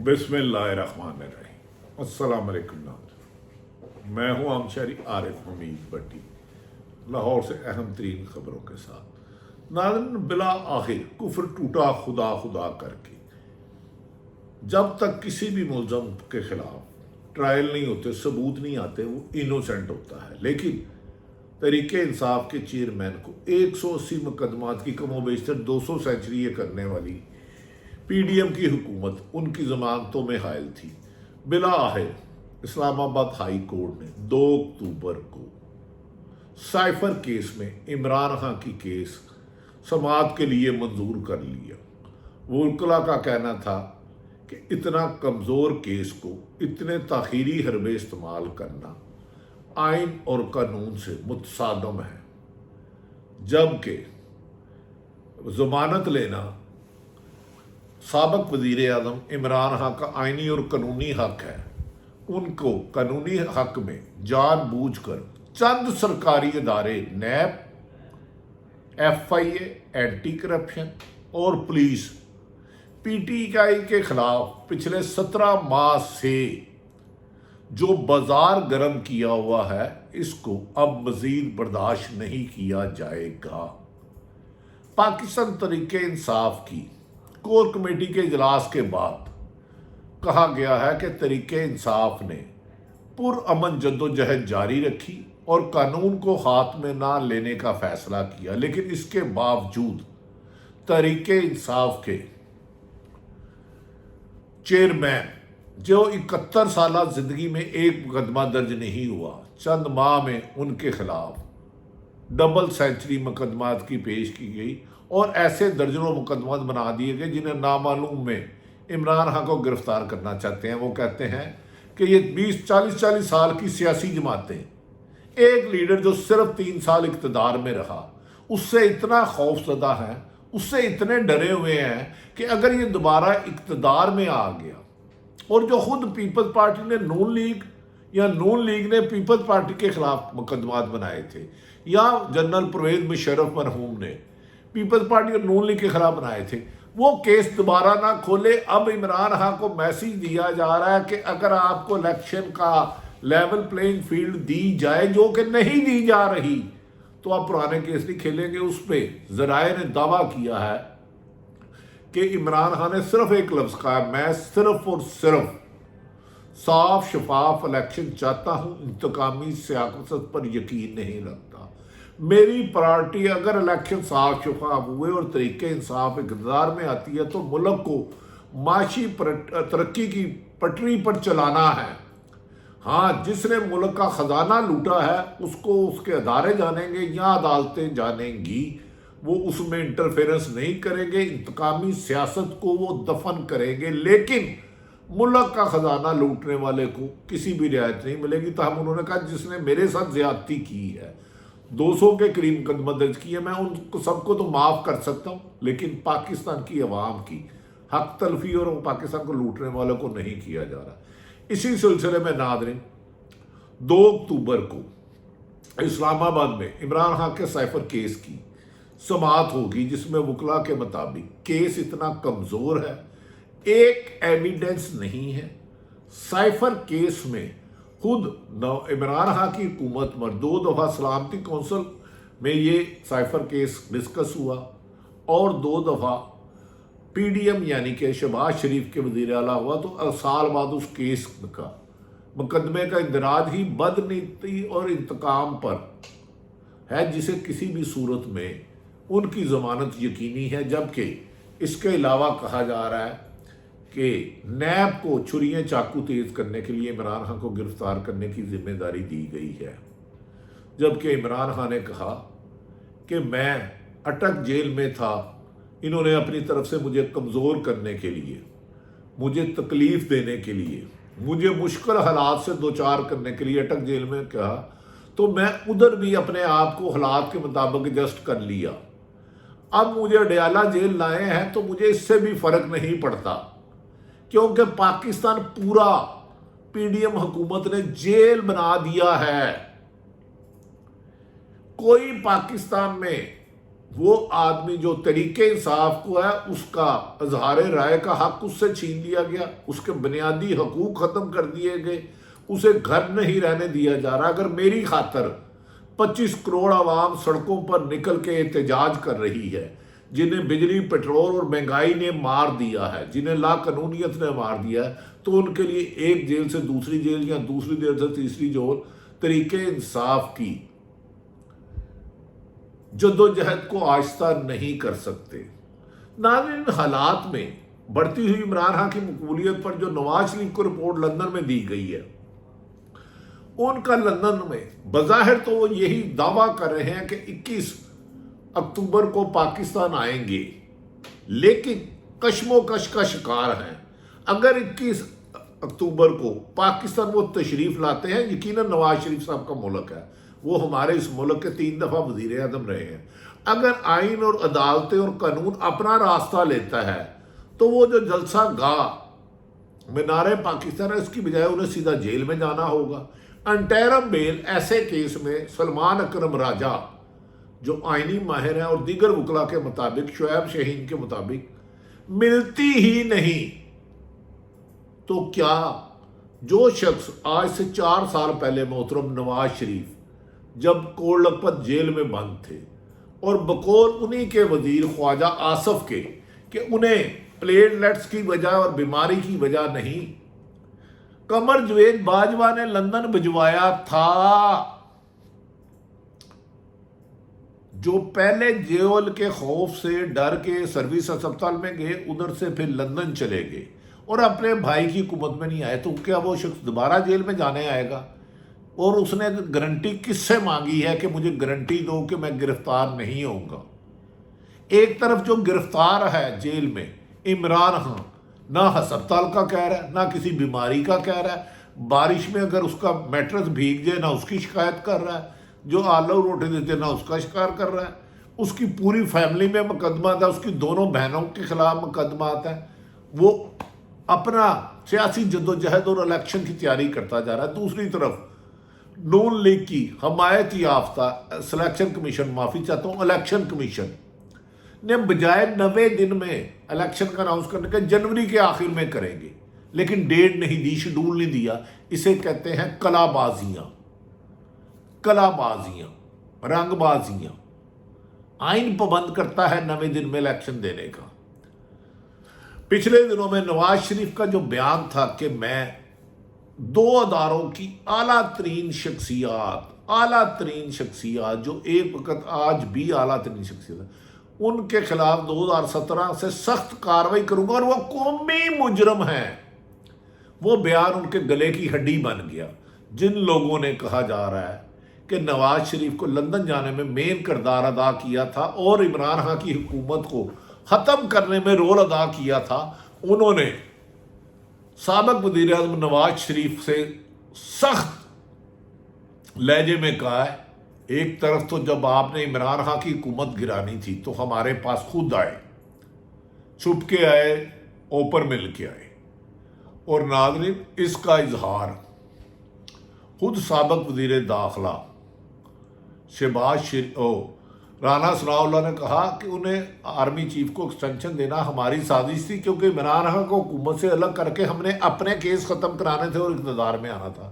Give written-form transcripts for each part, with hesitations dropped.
बिस्मिल्लाहिर्रहमानिर्रहीम। अस्सलाम वालेकुम नाज़रीन, मैं हूँ आमशहरी आरिफ हमीद भट्टी, लाहौर से अहम तरीन खबरों के साथ। नाज़रीन, बिला आखिर कुफ्र टूटा खुदा खुदा करके। जब तक किसी भी मुलज़म के खिलाफ ट्रायल नहीं होते, सबूत नहीं आते, वो इनोसेंट होता है। लेकिन तरीके इंसाफ के चेयरमैन को 180 मुकदमात की कमोबेशतर 200 सेंचुरी करने वाली पीडीएम की हुकूमत उनकी जमानतों में हायल थी। बिला आखिर इस्लामाबाद हाई कोर्ट ने 2 अक्टूबर को साइफर केस में इमरान खान की केस समाअत के लिए मंजूर कर लिया। वकला का कहना था कि इतना कमज़ोर केस को इतने ताख़ीरी हरबे इस्तेमाल करना आइन और कानून से मुतसादम है, जबकि ज़मानत लेना साबिक़ वज़ीर आज़म इमरान खान का आइनी और कानूनी हक है। उनको कानूनी हक में जानबूझकर चंद सरकारी इदारे नैब, FIA, एंटी करप्शन और पुलिस PTI के खिलाफ पिछले 17 माह से जो बाजार गर्म किया हुआ है, इसको अब मज़ीद बर्दाश्त नहीं किया जाएगा। पाकिस्तान तरीके इंसाफ की कोर कमेटी के इजलास के बाद कहा गया है कि तरीके इंसाफ ने पुरअमन जद्दोजहद जारी रखी और कानून को हाथ में ना लेने का फैसला किया। लेकिन इसके बावजूद तरीके इंसाफ के चेयरमैन, जो 71 साल जिंदगी में एक मुकदमा दर्ज नहीं हुआ, चंद माह में उनके खिलाफ डबल सेंचुरी मुकदमात की पेश की गई और ऐसे दर्जनों मुकदमात बना दिए गए जिन्हें नामालूम में इमरान खान को गिरफ्तार करना चाहते हैं। वो कहते हैं कि ये 40 साल की सियासी जमातें, एक लीडर जो सिर्फ 3 साल इक़्तिदार में रहा, उससे इतना खौफज़दा है, उससे इतने डरे हुए हैं कि अगर ये दोबारा इक़्तिदार में आ गया, और जो खुद पीपल्स पार्टी ने नून लीग या नून लीग ने पीपल्स पार्टी के खिलाफ मुकदमात बनाए थे, या जनरल परवेज मुशर्रफ मरहूम ने पीपल्स पार्टी और नून लीग के खिलाफ बनाए थे, वो केस दोबारा ना खोले। अब इमरान खान को मैसेज दिया जा रहा है कि अगर आपको इलेक्शन का लेवल प्लेइंग फील्ड दी जाए, जो कि नहीं दी जा रही, तो आप पुराने केस नहीं खेलेंगे। उस पर ज़राए ने दावा किया है कि इमरान खान ने सिर्फ एक लफ्ज़ कहा, मैं सिर्फ और सिर्फ साफ शफाफ इलेक्शन चाहता हूँ, इंतकामी सियासत पर यकीन नहीं रखता। मेरी पार्टी अगर इलेक्शन साफ शफाफ हुए और तरीके इंसाफ इक़्तिदार में आती है तो मुल्क को माशी तरक्की की पटरी पर चलाना है। हाँ, जिसने मुल्क का ख़जाना लूटा है उसको उसके अदारे जानेंगे या अदालतें जानेंगी, वो उसमें इंटरफेरेंस नहीं करेंगे, इंतकामी सियासत को वो दफन करेंगे। लेकिन मुल्क का ख़जाना लूटने वाले को किसी भी रियायत नहीं मिलेगी। तहम उन्होंने कहा, जिसने मेरे साथ ज़्यादती की है, 200 के करीब मुकदमा दर्ज किए, मैं उनको सबको तो माफ़ कर सकता हूँ, लेकिन पाकिस्तान की अवाम की हक तलफी और पाकिस्तान को लूटने वालों को नहीं किया जा रहा। इसी सिलसिले में नाज़रीन, 2 अक्टूबर को इस्लामाबाद में इमरान खान के साइफर केस की समाअत होगी, जिसमें वकला के मुताबिक केस इतना कमज़ोर है, एक एविडेंस नहीं है। साइफर केस में खुद इमरान खान की हुकूमत में 2 दफ़ा सलामती कौंसिल में ये साइफर केस डिस्कस हुआ और 2 दफ़ा PDM यानी कि शहबाज शरीफ के वज़ीर आला हुआ। तो साल बाद उस केस का मुकदमे का इंदराज ही बदनीति और इंतकाम पर है, जिसे किसी भी सूरत में उनकी ज़मानत यकीनी है। जबकि इसके अलावा कहा जा रहा है कि नैब को छुरियाँ चाकू तेज़ करने के लिए इमरान खान को गिरफ्तार करने की जिम्मेदारी दी गई है। जबकि इमरान खान ने कहा कि मैं अटक जेल में था, इन्होंने अपनी तरफ से मुझे कमज़ोर करने के लिए, मुझे तकलीफ़ देने के लिए, मुझे मुश्किल हालात से दो चार करने के लिए अटक जेल में कहा, तो मैं उधर भी अपने आप को हालात के मुताबिक एडजस्ट कर लिया। अब मुझे अडयाला जेल लाए हैं तो मुझे इससे भी फ़र्क नहीं पड़ता, क्योंकि पाकिस्तान पूरा PDM हुकूमत ने जेल बना दिया है। कोई पाकिस्तान में وہ آدمی جو طریقے انصاف کو ہے اس کا اظہار رائے کا حق اس سے چھین لیا گیا، اس کے بنیادی حقوق ختم کر دیے گئے، اسے گھر نہیں رہنے دیا جا رہا۔ اگر میری خاطر 25 کروڑ عوام سڑکوں پر نکل کے احتجاج کر رہی ہے، جنہیں بجلی پیٹرول اور مہنگائی نے مار دیا ہے، جنہیں لا قانونیت نے مار دیا ہے، تو ان کے لیے ایک جیل سے دوسری جیل یا دوسری جیل سے تیسری جیل طریقے انصاف کی جدوجہد کو آہستہ نہیں کر سکتے۔ ناظرین، حالات میں بڑھتی ہوئی عمران خان کی مقبولیت پر جو نواز شریف کو رپورٹ لندن میں دی گئی ہے، ان کا لندن میں بظاہر تو وہ یہی دعویٰ کر رہے ہیں کہ 21 اکتوبر کو پاکستان آئیں گے، لیکن کشم و کش کا شکار ہیں۔ اگر 21 اکتوبر کو پاکستان وہ تشریف لاتے ہیں، یقیناً نواز شریف صاحب کا ملک ہے، وہ ہمارے اس ملک کے 3 دفعہ وزیر اعظم رہے ہیں۔ اگر آئین اور عدالتیں اور قانون اپنا راستہ لیتا ہے تو وہ جو جلسہ گاہ مینار پاکستان ہے، اس کی بجائے انہیں سیدھا جیل میں جانا ہوگا۔ انٹیرم بیل ایسے کیس میں سلمان اکرم راجہ جو آئینی ماہر ہیں اور دیگر وکلا کے مطابق، شعیب شاہین کے مطابق، ملتی ہی نہیں۔ تو کیا جو شخص آج سے 4 سال پہلے محترم نواز شریف جب کوڑ لکھپت جیل میں بند تھے اور بقول انہی کے وزیر خواجہ آصف کے کہ انہیں پلیٹلیٹس کی وجہ اور بیماری کی وجہ نہیں، قمر جوید باجوہ نے لندن بھجوایا تھا، جو پہلے جیل کے خوف سے ڈر کے سروس ہسپتال میں گئے، ادھر سے پھر لندن چلے گئے اور اپنے بھائی کی حکومت میں نہیں آئے، تو کیا وہ شخص دوبارہ جیل میں جانے آئے گا؟ اور اس نے گارنٹی کس سے مانگی ہے کہ مجھے گارنٹی دو کہ میں گرفتار نہیں ہوں گا؟ ایک طرف جو گرفتار ہے جیل میں عمران خان، نہ ہسپتال کا کہہ رہا ہے، نہ کسی بیماری کا کہہ رہا ہے، بارش میں اگر اس کا میٹرس بھیگ جائے نہ اس کی شکایت کر رہا ہے، جو آلو روٹی دیتے نہ اس کا شکار کر رہا ہے، اس کی پوری فیملی میں مقدمات ہے، اس کی دونوں بہنوں کے خلاف مقدمات ہیں، وہ اپنا سیاسی جدوجہد اور الیکشن کی تیاری کرتا جا رہا ہے۔ دوسری طرف نون لیگ کی حمایت یافتہ سلیکشن کمیشن، معافی چاہتا ہوں، الیکشن کمیشن نے بجائے 90 دن میں الیکشن کا اناؤنس کرنے کے جنوری کے آخر میں کریں گے، لیکن ڈیٹ نہیں دی، شیڈول نہیں دیا۔ اسے کہتے ہیں کلا بازیاں، کلا بازیاں، رنگ بازیاں۔ آئین پابند کرتا ہے 90 دن میں الیکشن دینے کا۔ پچھلے دنوں میں نواز شریف کا جو بیان تھا کہ میں 2 اداروں کی اعلیٰ ترین شخصیات جو ایک وقت آج بھی اعلیٰ ترین شخصیت ہے، ان کے خلاف 2017 سے سخت کارروائی کروں گا اور وہ قومی مجرم ہیں، وہ بیان ان کے گلے کی ہڈی بن گیا۔ جن لوگوں نے کہا جا رہا ہے کہ نواز شریف کو لندن جانے میں مین کردار ادا کیا تھا اور عمران خان کی حکومت کو ختم کرنے میں رول ادا کیا تھا، انہوں نے سابق وزیر اعظم نواز شریف سے سخت لہجے میں کہا ہے، ایک طرف تو جب آپ نے عمران خان کی حکومت گرانی تھی تو ہمارے پاس خود آئے، چھپ کے آئے، اوپر مل کے آئے، اور ناظرین اس کا اظہار خود سابق وزیر داخلہ رانا ثناء اللہ نے کہا کہ انہیں آرمی چیف کو ایکسٹینشن دینا ہماری سازش تھی، کیونکہ عمران خان کو حکومت سے الگ کر کے ہم نے اپنے کیس ختم کرانے تھے اور اقتدار میں آنا تھا۔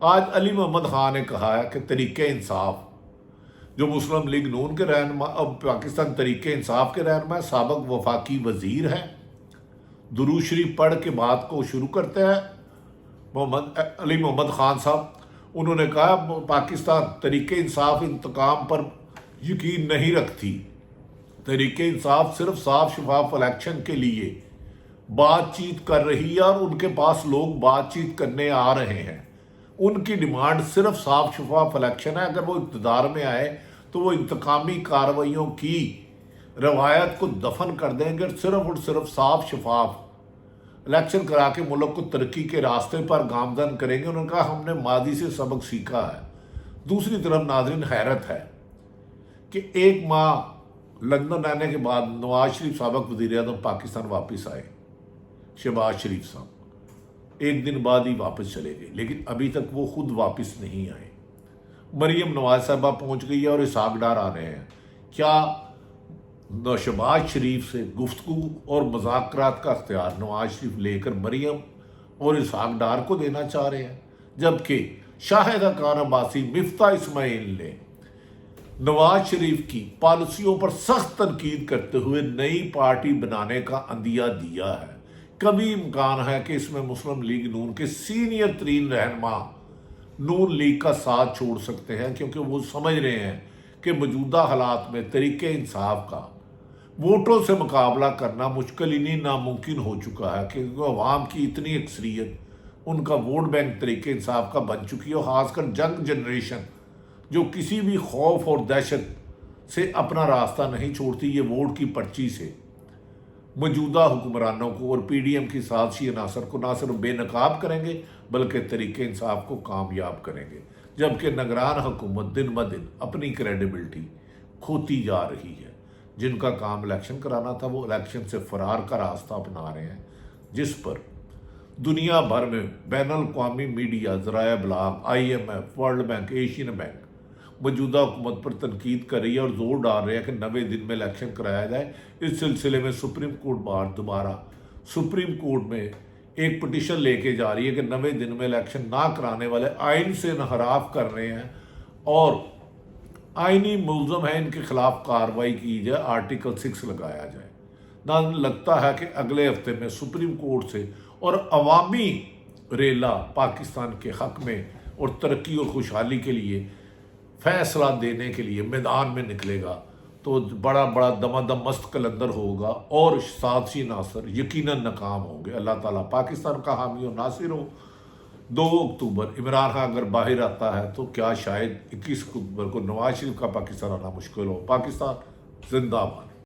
آج علی محمد خان نے کہا ہے کہ طریقہ انصاف، جو مسلم لیگ نون کے رہنما، اب پاکستان طریقہ انصاف کے رہنما، سابق وفاقی وزیر ہیں، درود شریف پڑھ کے بات کو شروع کرتے ہیں علی محمد خان صاحب۔ انہوں نے کہا پاکستان طریقہ انصاف انتقام پر یقین نہیں رکھتی، طریقہ انصاف صرف صاف شفاف الیکشن کے لیے بات چیت کر رہی ہے اور ان کے پاس لوگ بات چیت کرنے آ رہے ہیں، ان کی ڈیمانڈ صرف صاف شفاف الیکشن ہے۔ اگر وہ اقتدار میں آئے تو وہ انتقامی کارروائیوں کی روایت کو دفن کر دیں گے، صرف اور صرف صاف شفاف الیکشن کرا کے ملک کو ترقی کے راستے پر گامزن کریں گے۔ انہوں نے کہا ہم نے ماضی سے سبق سیکھا ہے۔ دوسری طرف ناظرین حیرت ہے کہ 1 ماہ لندن رہنے کے بعد نواز شریف سابق وزیر اعظم پاکستان واپس آئے، شہباز شریف صاحب 1 دن بعد ہی واپس چلے گئے، لیکن ابھی تک وہ خود واپس نہیں آئے۔ مریم نواز صاحبہ پہنچ گئی ہے اور اسحاق ڈار آ رہے ہیں۔ کیا शहबाज शरीफ से गुफ्तगू और मुज़ाकरात का अख्तियार नवाज शरीफ लेकर मरियम और इसहाक डार को देना चाह रहे हैं, जबकि शाहिदा खान अब्बासी, मिफ्ता इस्माइल ने नवाज शरीफ की पॉलिसियों पर सख्त तनकीद करते हुए नई पार्टी बनाने का अंदिया दिया है। कभी इम्कान है कि इसमें मुस्लिम लीग नून के सीनियर तरीन रहनुमा नून लीग का साथ छोड़ सकते हैं, क्योंकि वो समझ रहे हैं कि मौजूदा हालात में तरीके इंसाफ का वोटों से मुकाबला करना मुश्किल ही नहीं नामुमकिन हो चुका है, क्योंकि अवाम की इतनी अक्सरियत उनका वोट बैंक तरीके इंसाफ का बन चुकी है। और ख़ासकर जंग जनरेशन जो किसी भी खौफ और दहशत से अपना रास्ता नहीं छोड़ती, ये वोट की पर्ची से मौजूदा हुक्मरानों को और PDM की साजिशी अनासर को ना सिर्फ बेनकाब करेंगे बल्कि तरीके इंसाफ को कामयाब करेंगे, जबकि निगरान हुकूमत दिन ब दिन अपनी क्रेडिबिलिटी खोती जा रही है। जिनका काम इलेक्शन कराना था वो इलेक्शन से फरार का रास्ता अपना रहे हैं, जिस पर दुनिया भर में बैनुल-अक़वामी मीडिया, ज़राए इब्लाग, IMF, world bank, Asian bank मौजूदा हुकूमत पर तनकीद कर रही है और जोर डाल रहे हैं कि 90 दिन में इलेक्शन कराया जाए। इस सिलसिले में सुप्रीम कोर्ट बार दोबारा सुप्रीम कोर्ट में एक पटिशन लेके जा रही है कि 90 दिन में इलेक्शन ना कराने वाले आइन से इनहराफ कर रहे हैं और आइनी मुल्ज़म है, इनके खिलाफ कार्रवाई की जाए, आर्टिकल 6 लगाया जाए। ना लगता है कि अगले हफ्ते में सुप्रीम कोर्ट से और अवामी रेला पाकिस्तान के हक़ में और तरक्की और खुशहाली के लिए फैसला देने के लिए मैदान में निकलेगा, तो बड़ा बड़ा दमादम मस्त कलंदर होगा और साजिशी नासर यकीनन नाकाम होंगे। अल्लाह ताला पाकिस्तान का हामी और नासिर हो। 2 अक्टूबर इमरान खान अगर बाहर आता है तो क्या शायद 21 अक्टूबर को नवाज शरीफ का पाकिस्तान आना मुश्किल हो। पाकिस्तान जिंदाबाद।